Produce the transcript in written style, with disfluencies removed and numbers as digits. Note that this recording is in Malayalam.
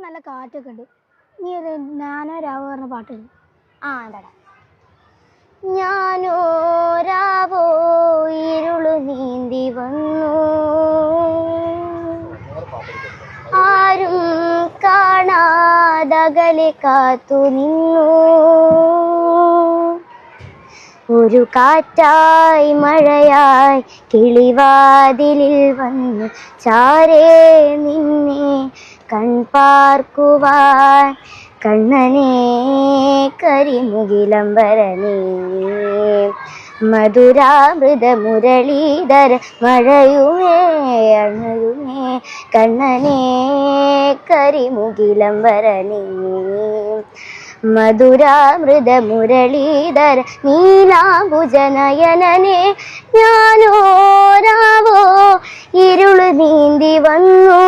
നല്ല കാറ്റൊക്കെ ഉണ്ട്. നീ ഒരു ഞാനോ രാവോ പറഞ്ഞ പാട്ടുണ്ട്. എന്താടാ? ഞാനോ രാവോ ഇരുളു നീന്തി വന്നു, ആരും കാണാതകലെ കാത്തു നിന്നു, ഒരു കാറ്റായി മഴയായി കിളിവാതിലിൽ വന്നു ചാരേ നിന്നെ കൺപാർക്കുവാൻ, കണ്ണനേ കരിമുകിലംബരനേ മധുരാമൃത മുരളീധര മഴയുമേ അണയുമേ, കണ്ണനേ കരിമുകിലംബരനേ മധുരാമൃത മുരളീധര നീലാംബുജനയനനേ, ഞാനോ രാവോ ഇരുളു നീന്തി വന്നു.